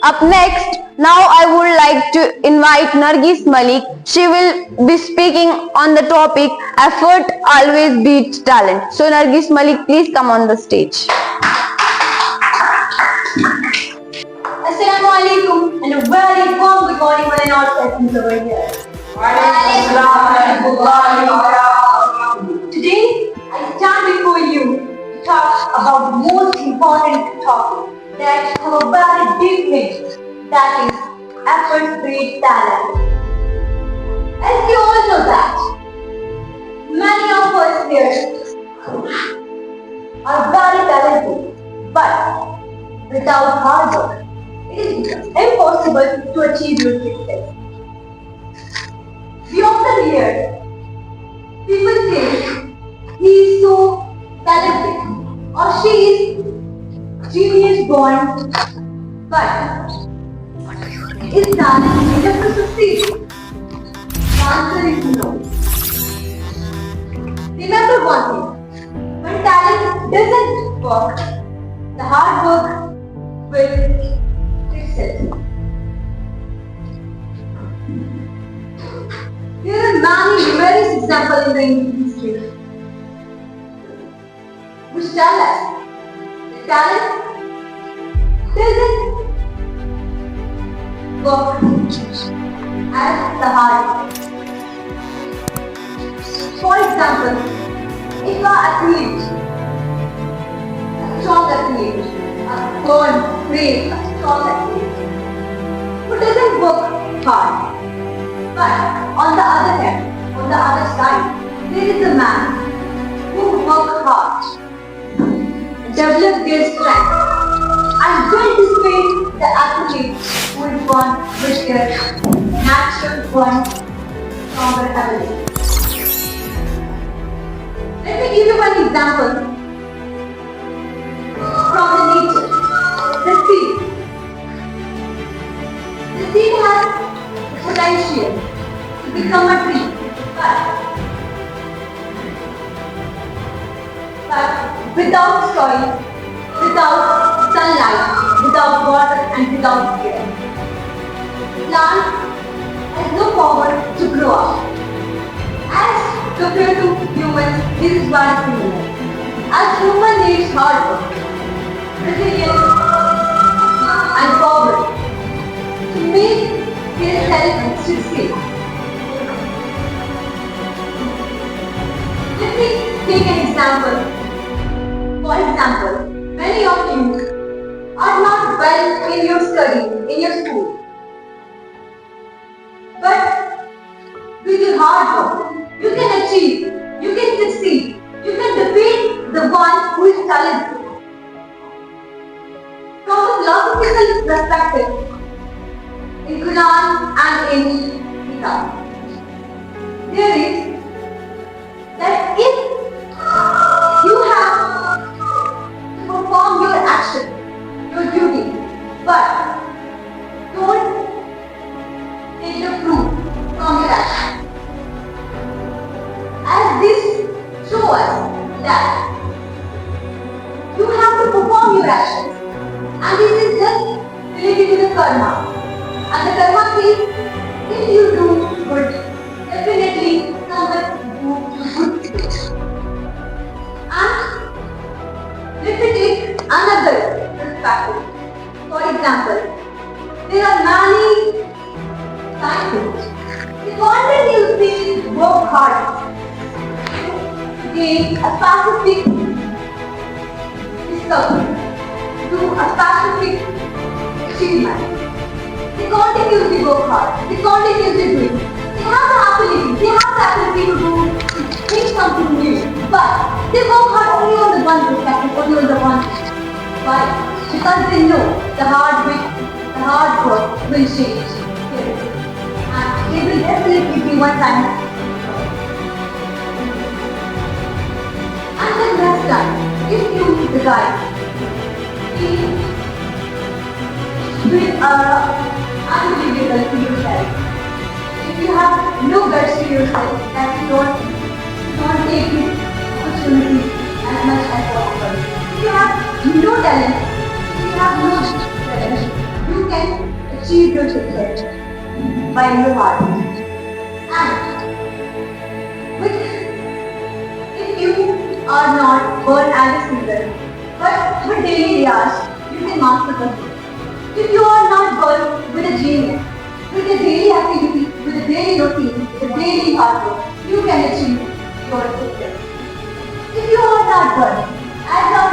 Up next, now I would like to invite Nargis Malik. She will be speaking on the topic effort always beats talent. So Nargis Malik, please come on the stage. Assalamu alaikum and a very warm good morning one and all presents over here. Today, I stand before you to talk about the most important topic that have a very deep meaning, that is effort breeds talent. As we all know that, many of us here are very talented, but without hard work, it is impossible to achieve your success. We often hear people say he is so talented or she is genius born, but is talent enough to succeed? The answer is no. Remember one thing, when talent doesn't work, the hard work will fix it. There are many various examples in the Indian history which tell us that talent doesn't work as the heart. For example, if an athlete, a strong athlete, a born, brave, a strong athlete, who doesn't work hard, but on the other hand, on the other side, there is a man who works hard, develop their strength, and don't display the athlete who is born with their natural born stronger ability. Let me give you one example from the nature. The seed. The seed has the potential to become a tree, but without soil, without sunlight, without water and without care, plant has no power to grow up. As compared to humans, this is very similar. As human needs hard work, resilience and power to make themselves succeed. Let me take an example. For example, many of you are not well in your study, in your school. But with your hard work, you can achieve, you can succeed, you can defeat the one who is talented. From a philosophical perspective, in Quran and in Gita, there is that if you have to perform your action, your duty, but don't take the fruit from your action. As this shows us that you have to perform your actions, and this is just related to the karma. And the karma says, if you do good, definitely someone will do good. And let me take another perspective. For example, there are many scientists. They continuously work hard to gain a specific discovery, to a specific achievement. They continuously work hard. They continuously do it. They have the ability. They have the ability to think something new. But they work hard only on the one perspective, only on the one. Why? Because they know the hard work will change. And they will definitely be one time. And then next time, if you decide to do unbelievable to yourself, if you have no guts to yourself, that you don't take this opportunity as much as possible. If you have no talent, if you have no talent, you can achieve your success by your hard work. And with, if you are not born as a singer, but with daily riyas, you can master the song. If you are not born with a genius, with a daily activity, with a daily routine, with a daily hard work, you can achieve your success. If you are not born as a